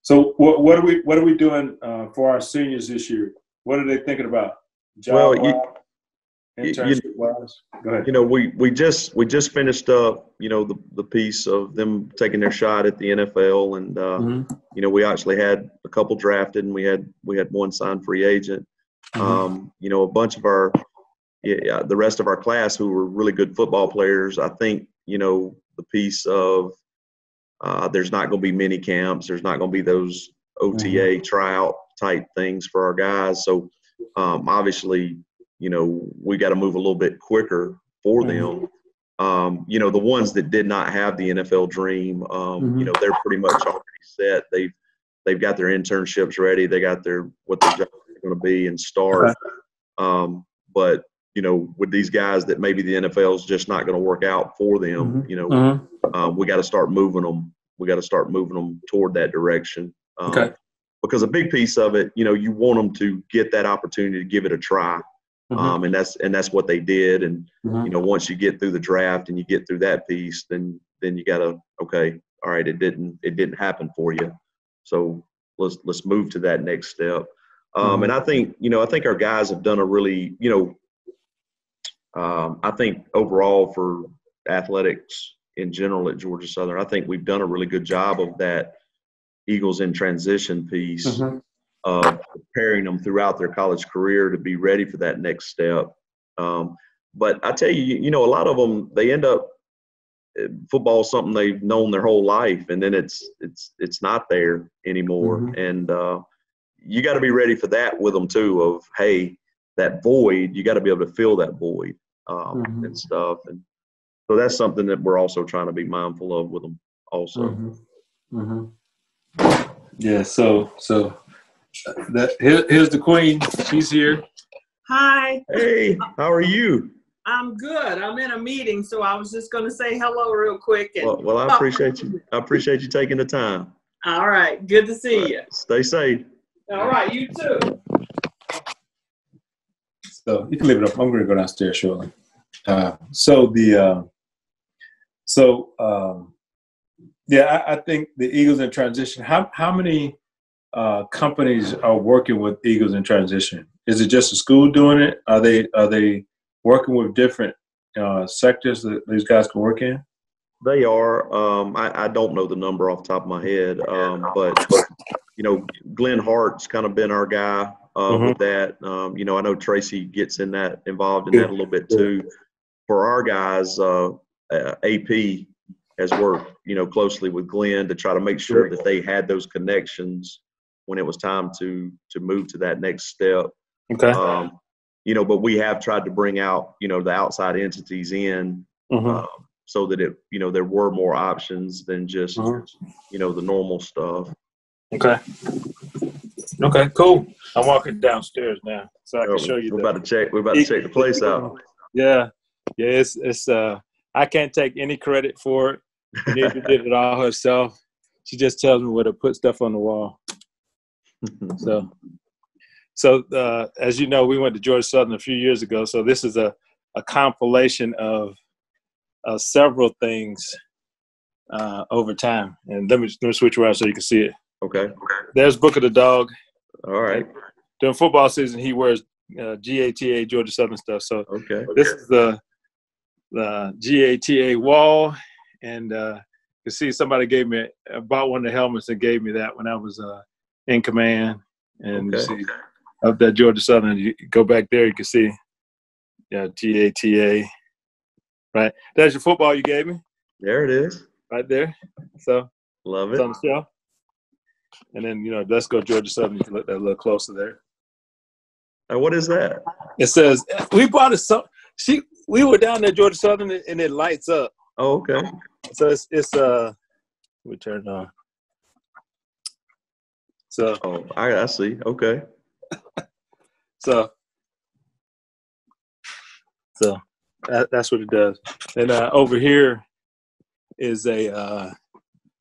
So what are we doing for our seniors this year? What are they thinking about? Well, Internship wise? Go ahead. we just finished up, the piece of them taking their shot at the NFL, and we actually had a couple drafted, and we had one signed free agent. A bunch of the rest of our class who were really good football players. I think the piece of there's not going to be mini camps. There's not going to be those OTA tryout type things for our guys. So obviously, we got to move a little bit quicker for them. The ones that did not have the NFL dream, they're pretty much already set. They've got their internships ready. They got what their jobs are going to be and start. But with these guys that maybe the NFL is just not going to work out for them, we got to start moving them. We got to start moving them toward that direction. Because a big piece of it, you want them to get that opportunity to give it a try. And that's what they did. And, once you get through the draft and you get through that piece, then you got to, okay, all right, it didn't happen for you. So let's move to that next step. And I think our guys have done a really, I think overall for athletics in general at Georgia Southern, I think we've done a really good job of that Eagles in transition piece of preparing them throughout their college career to be ready for that next step. But I tell you, a lot of them, they end up football is something they've known their whole life, and then it's not there anymore. And you got to be ready for that with them too. Of hey, that void, you got to be able to fill that void and stuff. And so that's something that we're also trying to be mindful of with them also. Yeah. So here's the queen. She's here. Hi. Hey, how are you? I'm good. I'm in a meeting, so I was just going to say hello real quick. And well, I appreciate you. I appreciate you taking the time. All right. Good to see you. Stay safe. All right. You too. So you can leave it up. I'm going to go downstairs shortly. I think the Eagles in transition. How many companies are working with Eagles in transition? Is it just a school doing it? Are they working with different sectors that these guys can work in? They are. I don't know the number off the top of my head, but Glenn Hart's kind of been our guy with that. I know Tracy gets involved in that a little bit too. For our guys, AP has worked closely with Glenn to try to make sure that they had those connections when it was time to move to that next step. Okay. But we have tried to bring out the outside entities in so that there were more options than just the normal stuff. Okay, cool. I'm walking downstairs now, so I can show you. We're about to check the place out. Yeah. It's I can't take any credit for it. Nita did it all herself. She just tells me where to put stuff on the wall. So as you know, we went to Georgia Southern a few years ago. So this is a compilation of several things over time. And let me switch around so you can see it. Okay. There's Book of the Dog. All right. During football season, he wears GATA Georgia Southern stuff. So this is the GATA wall, and you see somebody bought one of the helmets and gave me that when I was in command. And you see up that Georgia Southern, you go back there, you can see GATA. Right, that's your football you gave me. There it is, right there. So love it's it on the shelf. And then let's go Georgia Southern. You can look that a little closer there. And what is that? It says we bought it. We were down there Georgia Southern, and it lights up. Oh, okay. So it's we turned on. So I see. Okay. So that's what it does. And over here is a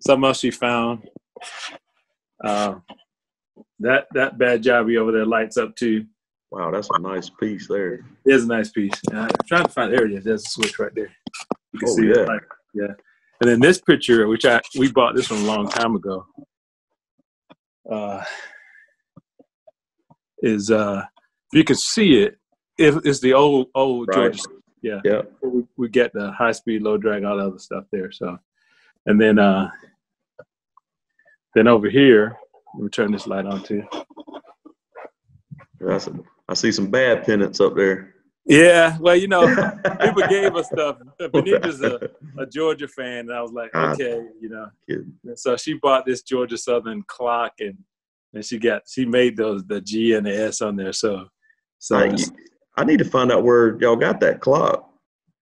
something else she found. That bad jobby over there lights up too. Wow, that's a nice piece there. It is a nice piece. I'm trying to find there it is. There's a switch right there. You can see it. Yeah. And then this picture, which we bought this one a long time ago. is you can see it. It's the old Right. Georgia. Yeah. Yeah. We get the high speed, low drag, all the other stuff there. So, and then over here, let me turn this light on too. I see some bad pennants up there. Yeah, well, people gave us stuff. Benita's a Georgia fan, and I was like, okay, And so she bought this Georgia Southern clock, and she made the G and the S on there. So I need to find out where y'all got that clock.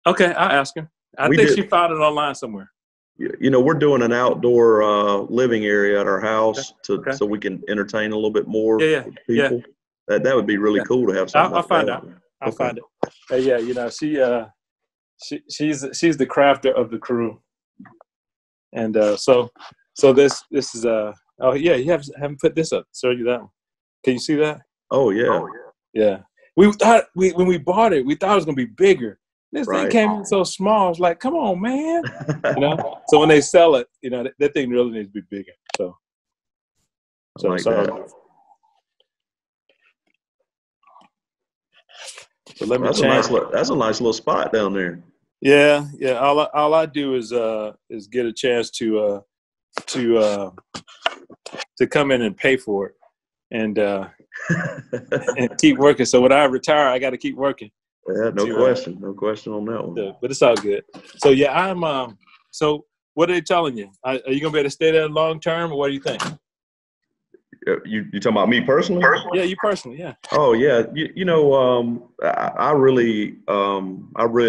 Okay, I'll ask her. I think she found it online somewhere. We're doing an outdoor living area at our house so we can entertain a little bit more people. Yeah. That would be really cool to have something. I'll find out. I'll find it. She's the crafter of the crew, and so this is you haven't put this up. Show you that one. Can you see that? Oh yeah. Yeah. We thought when we bought it, we thought it was gonna be bigger. This thing came in so small. I was like, come on, man. So when they sell it, that thing really needs to be bigger. So like that. So let me that's a nice little spot down there. Yeah. All I do is get a chance to come in and pay for it, and and keep working. So when I retire, I got to keep working. Yeah, no question on that one. But it's all good. So yeah, I'm. So what are they telling you? Are you gonna be able to stay there long term, or what do you think? You talking about me personally? Yeah, you personally, yeah. Oh yeah, I really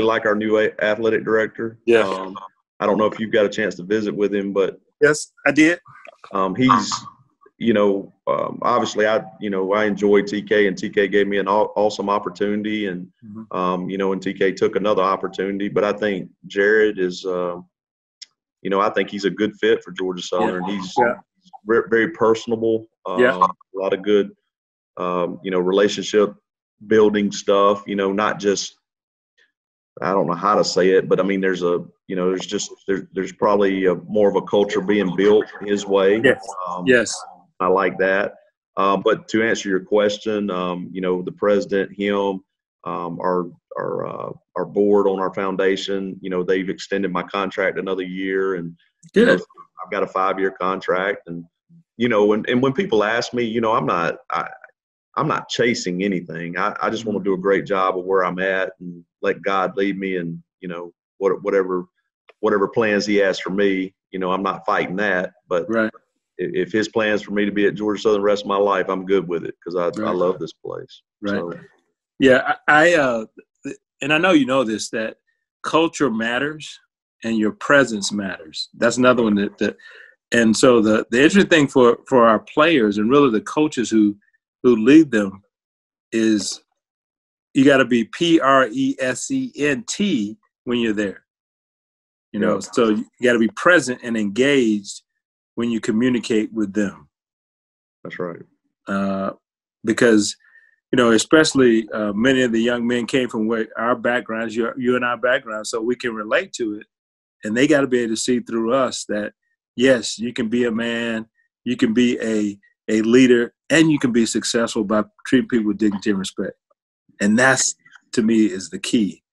like our new athletic director. Yeah. I don't know if you've got a chance to visit with him, but yes, I did. He's, obviously I enjoyed TK, and TK gave me an awesome opportunity, and and TK took another opportunity, but I think Jared is, I think he's a good fit for Georgia Southern. Yeah. He's very personable. A lot of good, relationship building stuff. Not just, I don't know how to say it, but I mean, there's probably more of a culture being built his way. Yes. Yes. I like that. But to answer your question, the president, him, our board on our foundation, they've extended my contract another year, and good. I've got a 5-year contract, and and when people ask me, I'm not chasing anything. I just want to do a great job of where I'm at and let God lead me, and whatever plans He has for me, I'm not fighting that. But if His plans for me to be at Georgia Southern the rest of my life, I'm good with it, because I love this place. Right. So. Yeah, I and I know you know this, that culture matters and your presence matters. That's another one that and so the interesting thing for our players and really the coaches who lead them is you got to be present when you're there. So you got to be present and engaged when you communicate with them. That's right. Because especially many of the young men came from where our backgrounds, you and our backgrounds, so we can relate to it. And they got to be able to see through us that, yes, you can be a man, you can be a leader, and you can be successful by treating people with dignity and respect. And that's, to me, is the key.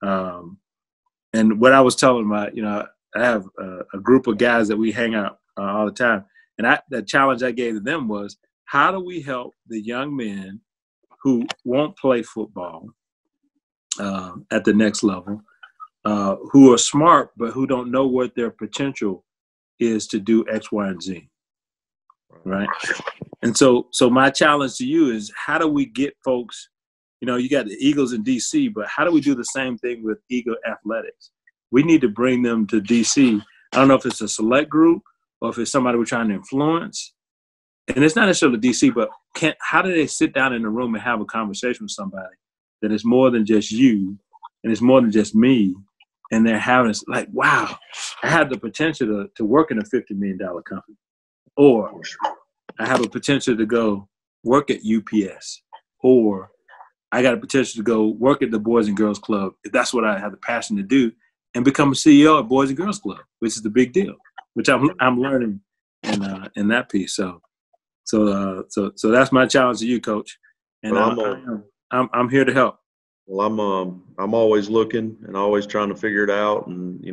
And what I was telling I have a group of guys that we hang out all the time. And the challenge I gave to them was, how do we help the young men who won't play football at the next level, who are smart but who don't know what their potential is to do X, Y, and Z, right? And so my challenge to you is, how do we get folks, you got the Eagles in D.C., but how do we do the same thing with Eagle Athletics? We need to bring them to D.C. I don't know if it's a select group or if it's somebody we're trying to influence. And it's not necessarily D.C., but how do they sit down in a room and have a conversation with somebody that is more than just you and it's more than just me, and they're having this, like, wow, I had the potential to work in a $50 million company, or I have a potential to go work at UPS, or I got a potential to go work at the Boys and Girls Club, if that's what I have the passion to do, and become a CEO at Boys and Girls Club, which is the big deal, which I'm learning in that piece. So So that's my challenge to you, Coach. And Well, I'm here to help. Well, I'm always looking and always trying to figure it out, and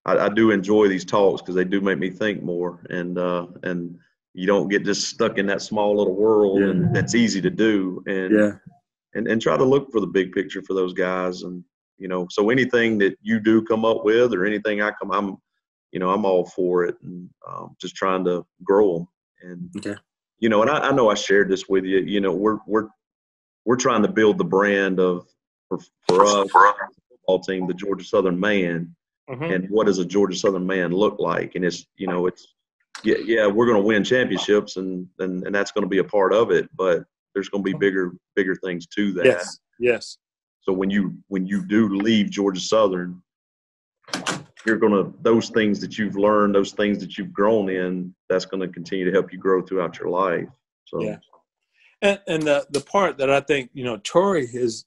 I do enjoy these talks because they do make me think more, and you don't get just stuck in that small little world, and that's easy to do, and try to look for the big picture for those guys, and so anything that you do come up with or anything I'm all for it, and just trying to grow them, and and I know I shared this with you, we're trying to build the brand of for us the football team, the Georgia Southern man. And what does a Georgia Southern man look like? And it's we're going to win championships, and that's going to be a part of it. But there's going to be bigger things to that. Yes. So when you do leave Georgia Southern, those things that you've learned, those things that you've grown in, that's going to continue to help you grow throughout your life. So. Yeah. And the part that I think Torrey is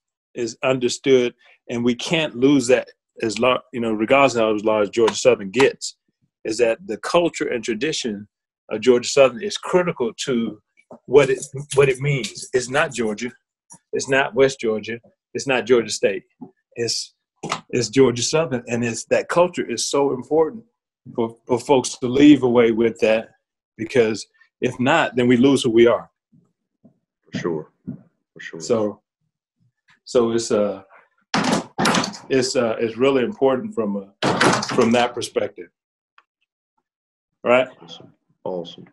understood, and we can't lose that regardless of how large Georgia Southern gets, is that the culture and tradition of Georgia Southern is critical to what it means. It's not Georgia, it's not West Georgia, it's not Georgia State. It's Georgia Southern, and that culture is so important for folks to leave away with that, because if not, then we lose who we are. For sure. So it's really important from that perspective, right? Awesome.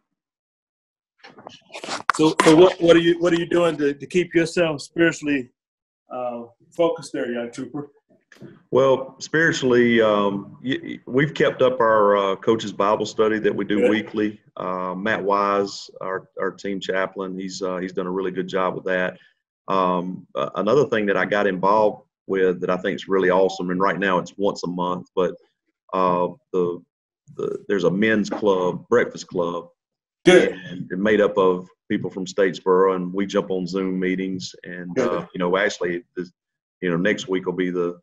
So what are you doing to keep yourself spiritually focused there, young trooper? Well, spiritually, we've kept up our coach's Bible study that we do weekly. Matt Wise, our team chaplain, he's done a really good job with that. Another thing that I got involved with that I think is really awesome, and right now it's once a month, but there's a men's club, breakfast club, and it's made up of people from Statesboro, and we jump on Zoom meetings, and actually, next week will be the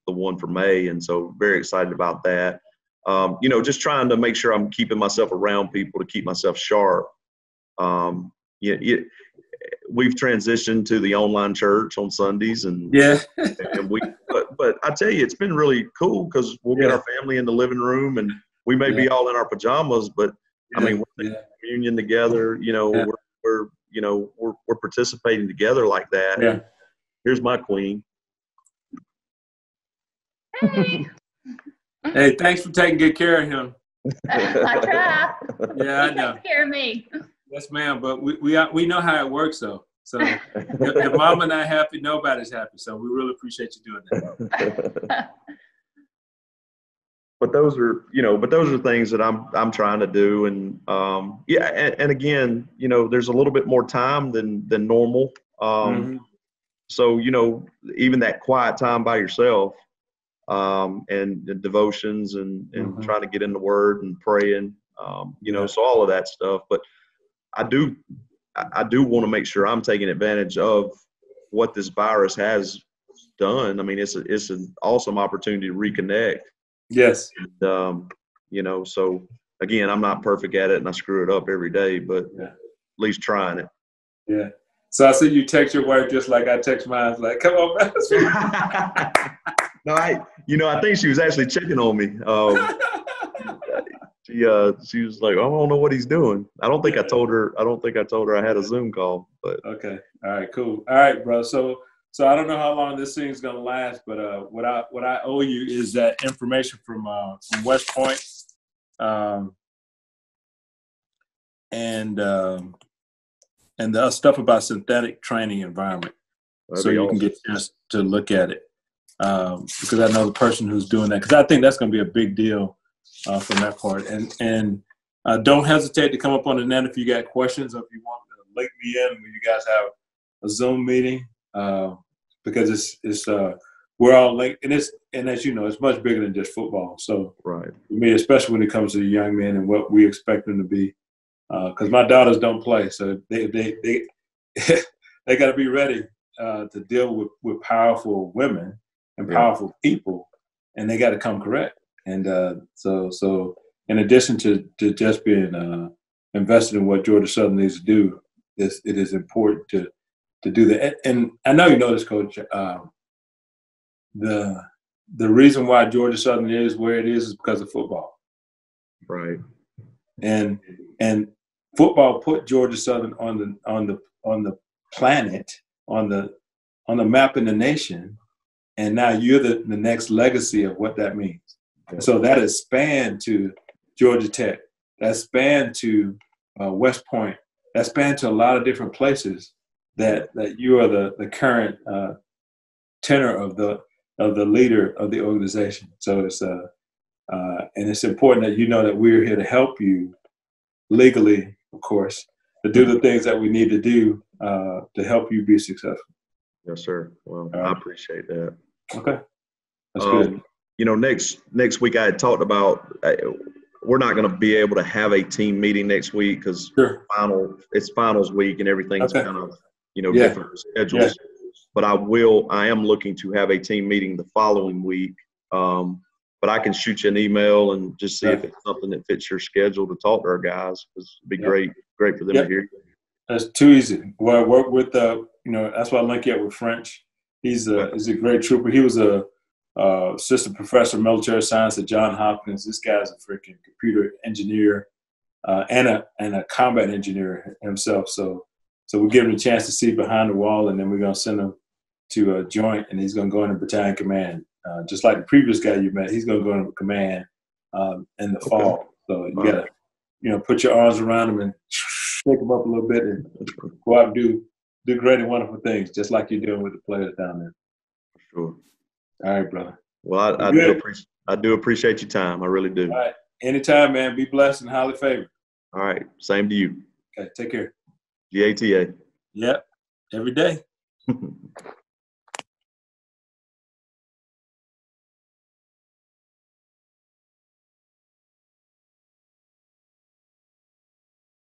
one for May, and so very excited about that. Just trying to make sure I'm keeping myself around people to keep myself sharp. We've transitioned to the online church on Sundays, and but I tell you, it's been really cool because we'll get our family in the living room, and we may be all in our pajamas, but I mean, we're in communion together. We're participating together like that. Yeah. And here's my queen. Hey, thanks for taking good care of him. I try. Yeah, I know. He takes care of me. Yes, ma'am. But we know how it works, though. So if mama not happy, nobody's happy. So we really appreciate you doing that. But those are things that I'm trying to do, and and again, there's a little bit more time than normal. So even that quiet time by yourself, and the devotions and trying to get in the Word and praying, so all of that stuff. But I do want to make sure I'm taking advantage of what this virus has done. I mean, it's an awesome opportunity to reconnect. Yes. And, so again, I'm not perfect at it, and I screw it up every day, but at least trying it. Yeah. So I see you text your wife just like I text mine. It's like, come on, man. No, I think she was actually checking on me. She was like, I don't know what he's doing. I don't think I told her I had a Zoom call, but okay. All right, cool. All right, bro. So I don't know how long this thing's gonna last, but what I owe you is that information from West Point, and the stuff about synthetic training environment. That'd so you awesome. Can get a chance to look at it, because I know the person who's doing that, because I think that's going to be a big deal from that part. And don't hesitate to come up on the net if you got questions, or if you want to link me in when you guys have a Zoom meeting, because it's we're all linked, and as you know, it's much bigger than just football. So right. For me, especially when it comes to the young men and what we expect them to be, because my daughters don't play, so they they got to be ready to deal with powerful women and powerful people, and they got to come correct. And so in addition to just being invested in what Georgia Southern needs to do, it is important to do that. And I know you know this, Coach. The reason why Georgia Southern is where it is because of football. Right. And football put Georgia Southern on the planet, on the map in the nation, and now you're the next legacy of what that means. Yeah. So that is spanned to Georgia Tech, that's spanned to West Point, that's spanned to a lot of different places that you are the current tenor of the leader of the organization. So it's and it's important that you know that we're here to help you legally, of course, to do the things that we need to do to help you be successful. Yes, sir. Well, I appreciate that. Okay, that's good. You know, next week I had talked about we're not going to be able to have a team meeting next week because it's finals week and everything's kind of different schedules. Yeah. But I am looking to have a team meeting the following week. But I can shoot you an email and just see if it's something that fits your schedule to talk to our guys. It'd be great for them to hear. That's too easy. Well, I work with that's why I link you up with French. He's a great trooper. He was a assistant professor of military science at Johns Hopkins. This guy's a freaking computer engineer and a combat engineer himself. So we're giving him a chance to see behind the wall, and then we're gonna send him to a joint, and he's gonna go into battalion command. Just like the previous guy you met, he's going to go into command in the fall. So you got to, put your arms around him and shake him up a little bit and go out and do great and wonderful things, just like you're doing with the players down there. For sure. All right, brother. Well, I do appreciate your time. I really do. All right. Anytime, man. Be blessed and highly favored. All right. Same to you. Okay. Take care. GATA. Yep. Every day.